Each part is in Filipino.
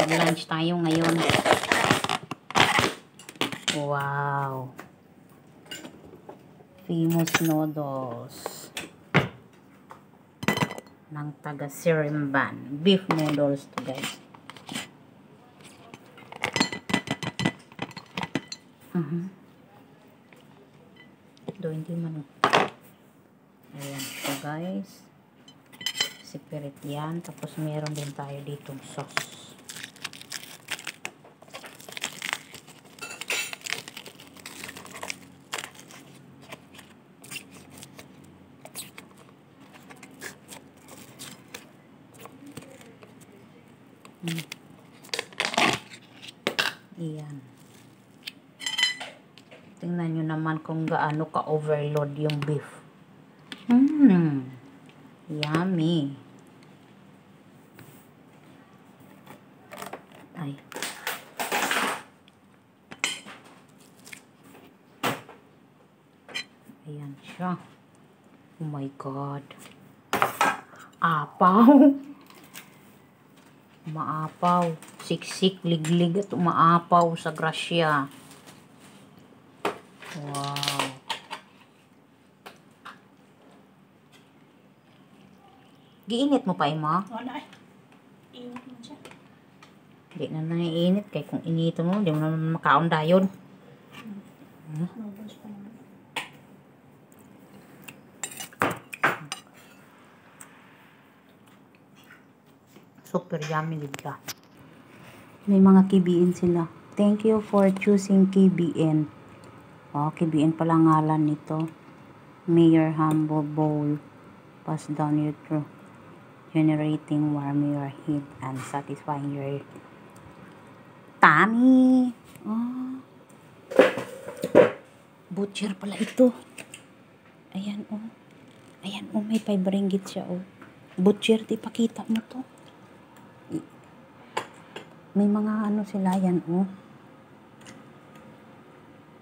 Mag-lunch tayo ngayon. Wow. Famous noodles. Ng taga Seremban. Beef noodles to guys. Do hindi man. Ayan so guys. Separate yan. Tapos meron din tayo ditong sauce. Iyan. Tingnan nyo naman kung gaano ka-overload yung beef. Yummy. Ay. Ayan siya. Oh my God. Apaw. Maapaw. Siksik, liglig at umaapaw sa grasya. Wow. Giinit mo pa, Ima? Wala eh. Init mo siya. Hindi na naiinit. Kaya kung inito mo, hindi mo naman makaon dayon. Noodles pa naman. Super yummy dito. May mga KBN sila. Thank you for choosing KBN. Oh, KBN pala ngalan nito. Mayor Humble Bowl. Pass down your through. Generating warm your heat and satisfying your tummy. Oh. Butcher pala ito. Ayan oh. Ayan oh, may 5 ringgit siya oh. Butcher, di pakita mo to. May mga ano sila yan oh.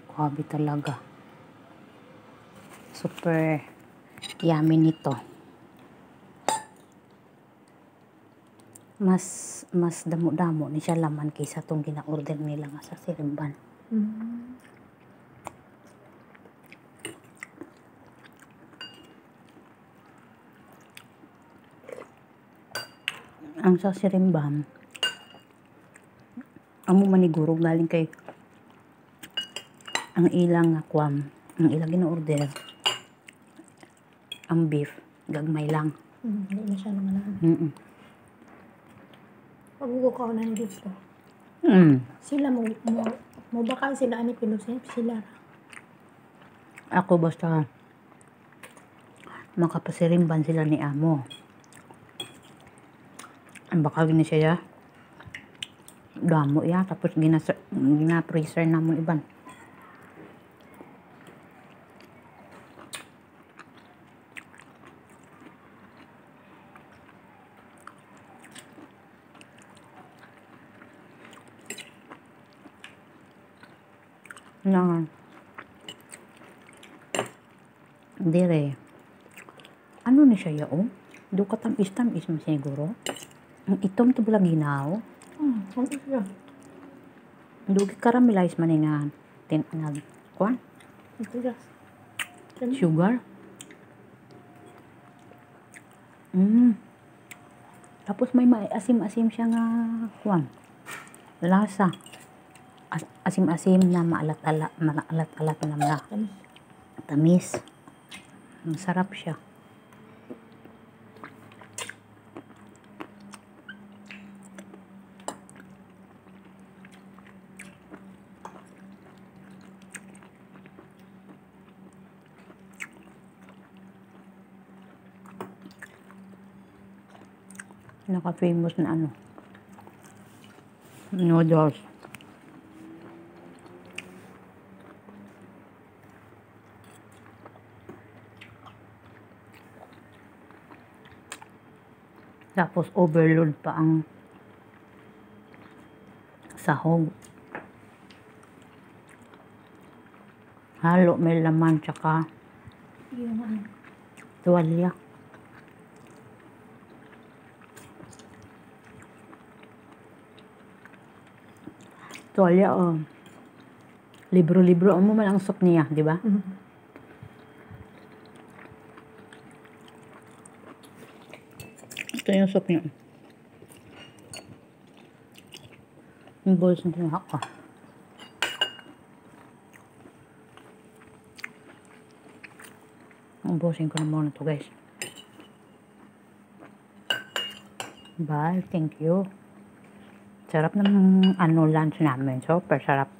Grabe talaga. Super yummy nito. Mas damo-damo ni siya laman kaysa tong gina-order nila nga sa Seremban. Ang sa Seremban, amo maniguro galing kay ang ilang kwam, ang ilang gina-order ang beef, gagmay lang. Hindi na siya naman. Pag-ugukaw na dito. Sila mo bakal sila ani Pilusip sila. Ako basta makapasirimban sila ni amo. Ang bakal gini siya damo ya tapos gina-freezer namon iban. Na dire ano ni siya yaon do ka tamis mo siguro ang itom to bulang ginaw Ano siya? dugi caramelize man nga kwan Ito sugar tapos may asim-asim siya nga kwan lasa asim-asim na maalat-alat na tamis. Masarap siya. Naka-famous na ano noodles. Tapos overload pa ang sahog. Halo may laman tsaka yung ano. tuwalya. Tolya, oh. Libro-libro mo man ang soup niya, di ba? Ito yung soup niya. Yung bowls na tinahak ko. Ubusin ko na muna to, guys. Bye, thank you. Sarap ng lunch namin. Super sarap.